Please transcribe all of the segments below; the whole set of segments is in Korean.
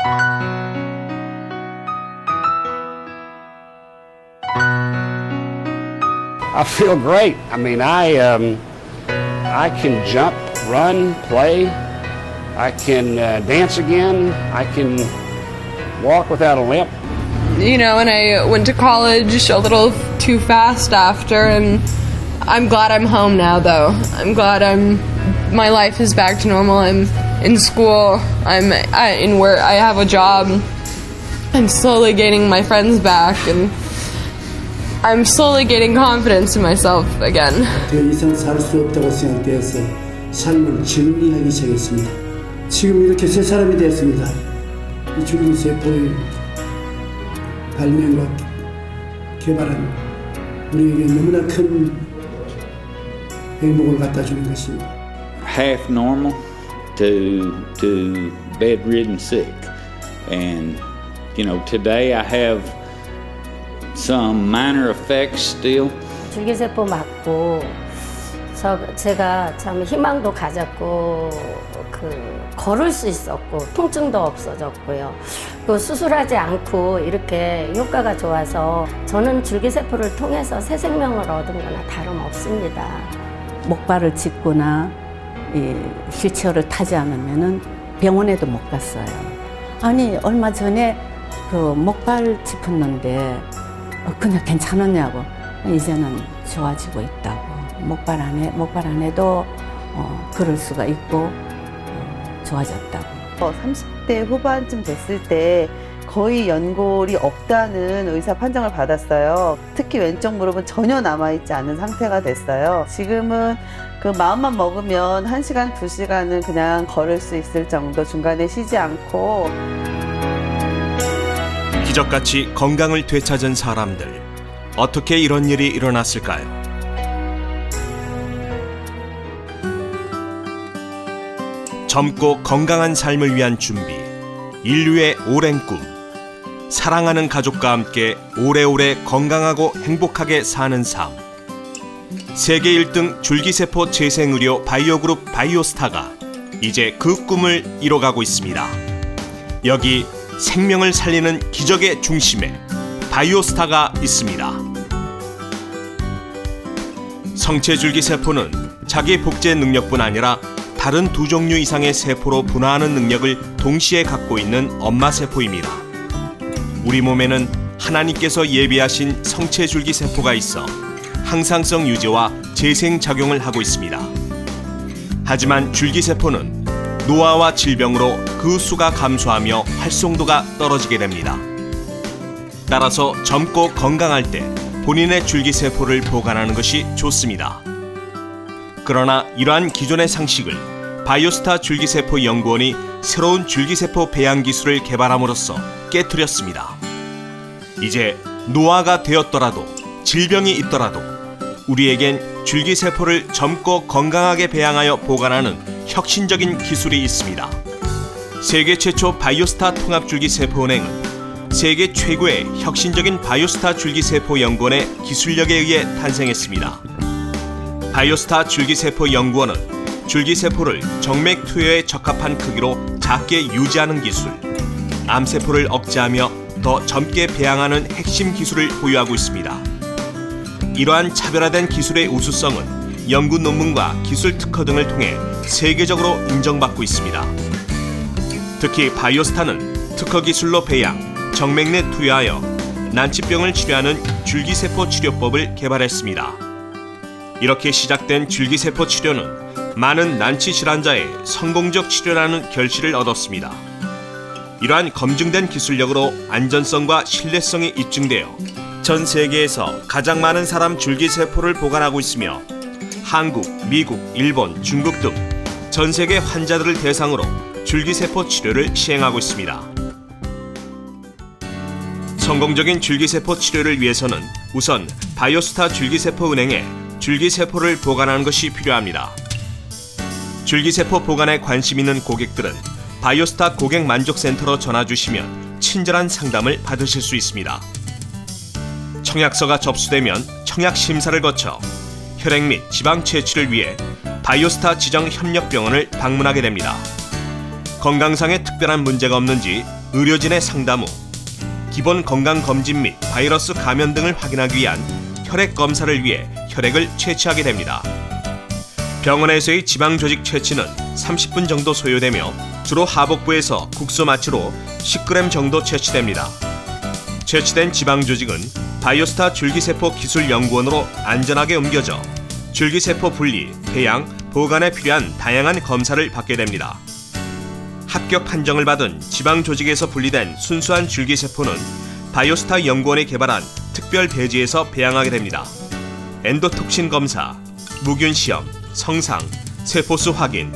I feel great. I mean, I can jump, run, play. I can dance again. I can walk without a limp. You know, and I went to college a little too fast after, and I'm glad I'm home now, though. I'm glad my life is back to normal. I'm in school. I'm in work. I have a job. I'm slowly gaining my friends back, and I'm slowly gaining confidence in myself again. 더 이상 살 수 없다고 생각되어서 삶을 정리하기 시작했습니다. 지금 이렇게 새 사람이 되었습니다. 이 줄기세포의 발명과 개발은 우리에게 너무나 큰 행복을 갖다 주는 것입니다. Half normal to bedridden sick, and you know, today I have some minor effects still. 줄기세포 맞고 제가 참 희망도 가졌고 걸을 수 있었고 통증도 없어졌고요. 또 수술하지 않고 이렇게 효과가 좋아서 저는 줄기세포를 통해서 새 생명을 얻은 거나 다름없습니다. 목발을 짚거나 휠체어를 타지 않으면은 병원에도 못 갔어요. 아니 얼마 전에 그 목발 짚었는데 그냥 괜찮았냐고. 이제는 좋아지고 있다고. 목발 안에도 걸을 수가 있고 좋아졌다고. 30대 후반쯤 됐을 때 거의 연골이 없다는 의사 판정을 받았어요. 특히 왼쪽 무릎은 전혀 남아있지 않은 상태가 됐어요. 지금은 그 마음만 먹으면 1시간, 2시간은 그냥 걸을 수 있을 정도, 중간에 쉬지 않고. 기적같이 건강을 되찾은 사람들, 어떻게 이런 일이 일어났을까요? 젊고 건강한 삶을 위한 준비, 인류의 오랜 꿈, 사랑하는 가족과 함께 오래오래 건강하고 행복하게 사는 삶. 세계 1등 줄기세포 재생의료 바이오그룹 바이오스타가 이제 그 꿈을 이뤄가고 있습니다. 여기 생명을 살리는 기적의 중심에 바이오스타가 있습니다. 성체줄기세포는 자기 복제 능력뿐 아니라 다른 2종류 이상의 세포로 분화하는 능력을 동시에 갖고 있는 엄마세포입니다. 우리 몸에는 하나님께서 예비하신 성체줄기세포가 있어 항상성 유지와 재생작용을 하고 있습니다. 하지만 줄기세포는 노화와 질병으로 그 수가 감소하며 활성도가 떨어지게 됩니다. 따라서 젊고 건강할 때 본인의 줄기세포를 보관하는 것이 좋습니다. 그러나 이러한 기존의 상식을 바이오스타 줄기세포 연구원이 새로운 줄기세포 배양 기술을 개발함으로써 깨트렸습니다. 이제 노화가 되었더라도 질병이 있더라도 우리에겐 줄기세포를 젊고 건강하게 배양하여 보관하는 혁신적인 기술이 있습니다. 세계 최초 바이오스타 통합줄기세포은행은 세계 최고의 혁신적인 바이오스타 줄기세포 연구원의 기술력에 의해 탄생했습니다. 바이오스타 줄기세포 연구원은 줄기세포를 정맥 투여에 적합한 크기로 작게 유지하는 기술, 암세포를 억제하며 더 젊게 배양하는 핵심 기술을 보유하고 있습니다. 이러한 차별화된 기술의 우수성은 연구 논문과 기술 특허 등을 통해 세계적으로 인정받고 있습니다. 특히 바이오스타는 특허 기술로 배양, 정맥 내 투여하여 난치병을 치료하는 줄기세포 치료법을 개발했습니다. 이렇게 시작된 줄기세포 치료는 많은 난치 질환자의 성공적 치료라는 결실을 얻었습니다. 이러한 검증된 기술력으로 안전성과 신뢰성이 입증되어 전 세계에서 가장 많은 사람 줄기세포를 보관하고 있으며 한국, 미국, 일본, 중국 등 전 세계 환자들을 대상으로 줄기세포 치료를 시행하고 있습니다. 성공적인 줄기세포 치료를 위해서는 우선 바이오스타 줄기세포 은행에 줄기세포를 보관하는 것이 필요합니다. 줄기세포 보관에 관심 있는 고객들은 바이오스타 고객만족센터로 전화주시면 친절한 상담을 받으실 수 있습니다. 청약서가 접수되면 청약 심사를 거쳐 혈액 및 지방 채취를 위해 바이오스타 지정 협력병원을 방문하게 됩니다. 건강상의 특별한 문제가 없는지 의료진의 상담 후 기본 건강검진 및 바이러스 감염 등을 확인하기 위한 혈액 검사를 위해 혈액을 채취하게 됩니다. 병원에서의 지방조직 채취는 30분 정도 소요되며 주로 하복부에서 국소 마취로 10g 정도 채취됩니다. 채취된 지방조직은 바이오스타 줄기세포 기술연구원으로 안전하게 옮겨져 줄기세포 분리, 배양, 보관에 필요한 다양한 검사를 받게 됩니다. 합격 판정을 받은 지방조직에서 분리된 순수한 줄기세포는 바이오스타 연구원이 개발한 특별 배지에서 배양하게 됩니다. 엔도톡신 검사, 무균 시험, 성상, 세포수 확인,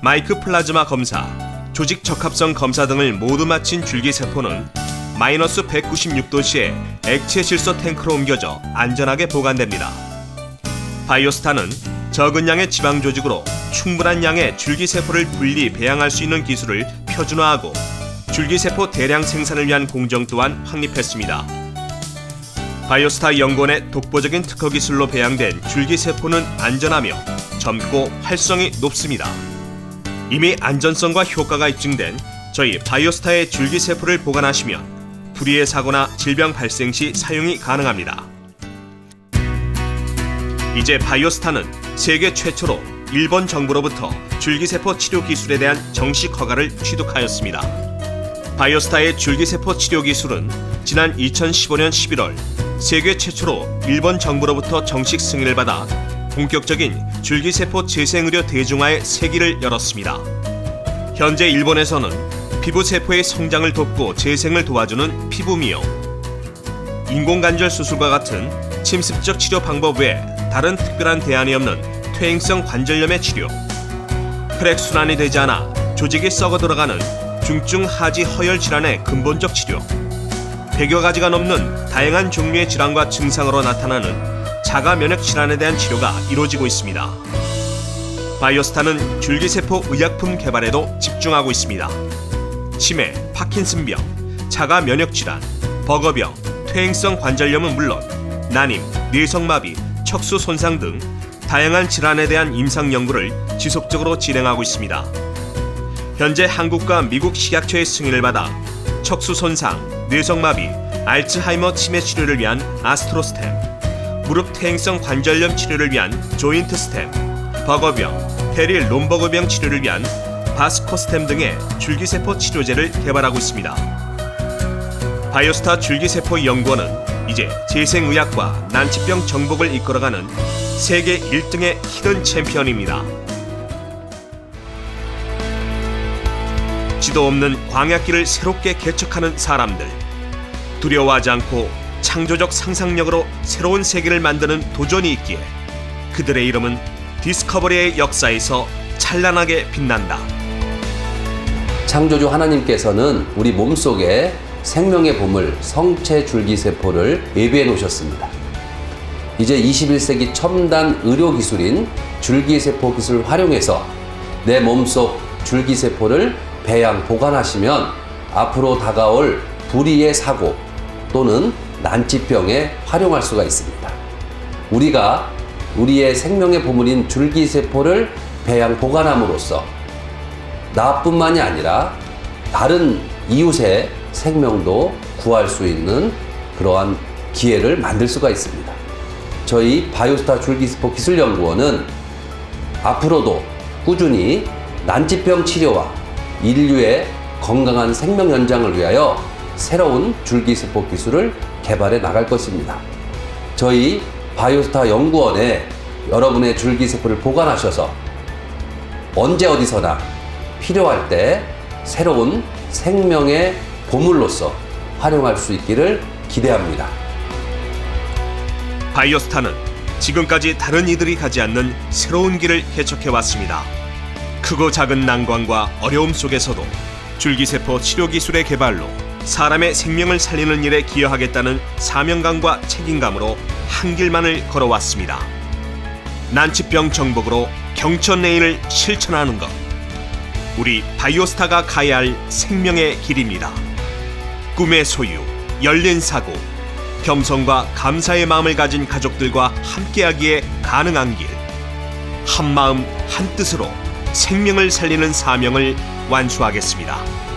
마이크플라즈마 검사, 조직 적합성 검사 등을 모두 마친 줄기세포는 마이너스 196도씨의 액체 질소 탱크로 옮겨져 안전하게 보관됩니다. 바이오스타는 적은 양의 지방 조직으로 충분한 양의 줄기세포를 분리 배양할 수 있는 기술을 표준화하고 줄기세포 대량 생산을 위한 공정 또한 확립했습니다. 바이오스타 연구원의 독보적인 특허 기술로 배양된 줄기세포는 안전하며 젊고 활성이 높습니다. 이미 안전성과 효과가 입증된 저희 바이오스타의 줄기세포를 보관하시면 불의의 사고나 질병 발생 시 사용이 가능합니다. 이제 바이오스타는 세계 최초로 일본 정부로부터 줄기세포 치료 기술에 대한 정식 허가를 취득하였습니다. 바이오스타의 줄기세포 치료 기술은 지난 2015년 11월 세계 최초로 일본 정부로부터 정식 승인을 받아 본격적인 줄기세포 재생의료 대중화의 세기를 열었습니다. 현재 일본에서는 피부세포의 성장을 돕고 재생을 도와주는 피부미용, 인공관절 수술과 같은 침습적 치료 방법 외에 다른 특별한 대안이 없는 퇴행성 관절염의 치료, 혈액순환이 되지 않아 조직이 썩어 들어가는 중증 하지 허혈 질환의 근본적 치료, 100여 가지가 넘는 다양한 종류의 질환과 증상으로 나타나는 자가 면역 질환에 대한 치료가 이루어지고 있습니다. 바이오스타는 줄기세포 의약품 개발에도 집중하고 있습니다. 치매, 파킨슨병, 자가 면역 질환, 버거병, 퇴행성 관절염은 물론 난임, 뇌성마비, 척수 손상 등 다양한 질환에 대한 임상 연구를 지속적으로 진행하고 있습니다. 현재 한국과 미국 식약처의 승인을 받아 척수 손상, 뇌성마비, 알츠하이머 치매 치료를 위한 아스트로스템, 무릎 퇴행성 관절염 치료를 위한 조인트 스템, 버거병, 페릴 롬버그병 치료를 위한 바스코스템 등의 줄기세포 치료제를 개발하고 있습니다. 바이오스타 줄기세포 연구원은 이제 재생의학과 난치병 정복을 이끌어가는 세계 1등의 히든 챔피언입니다. 지도 없는 광야길을 새롭게 개척하는 사람들, 두려워하지 않고 창조적 상상력으로 새로운 세계를 만드는 도전이 있기에 그들의 이름은 디스커버리의 역사에서 찬란하게 빛난다. 창조주 하나님께서는 우리 몸속에 생명의 보물 성체 줄기세포를 예비해 놓으셨습니다. 이제 21세기 첨단 의료기술인 줄기세포 기술을 활용해서 내 몸속 줄기세포를 배양, 보관하시면 앞으로 다가올 불의의 사고 또는 난치병에 활용할 수가 있습니다. 우리가 우리의 생명의 보물인 줄기세포를 배양, 보관함으로써 나뿐만이 아니라 다른 이웃의 생명도 구할 수 있는 그러한 기회를 만들 수가 있습니다. 저희 바이오스타 줄기세포 기술연구원은 앞으로도 꾸준히 난치병 치료와 인류의 건강한 생명 연장을 위하여 새로운 줄기세포 기술을 개발해 나갈 것입니다. 저희 바이오스타 연구원에 여러분의 줄기세포를 보관하셔서 언제 어디서나 필요할 때 새로운 생명의 보물로서 활용할 수 있기를 기대합니다. 바이오스타는 지금까지 다른 이들이 가지 않는 새로운 길을 개척해왔습니다. 크고 작은 난관과 어려움 속에서도 줄기세포 치료 기술의 개발로 사람의 생명을 살리는 일에 기여하겠다는 사명감과 책임감으로 한 길만을 걸어왔습니다. 난치병 정복으로 경천레인을 실천하는 것, 우리 바이오스타가 가야 할 생명의 길입니다. 꿈의 소유, 열린 사고, 겸손과 감사의 마음을 가진 가족들과 함께하기에 가능한 길, 한마음 한뜻으로 생명을 살리는 사명을 완수하겠습니다.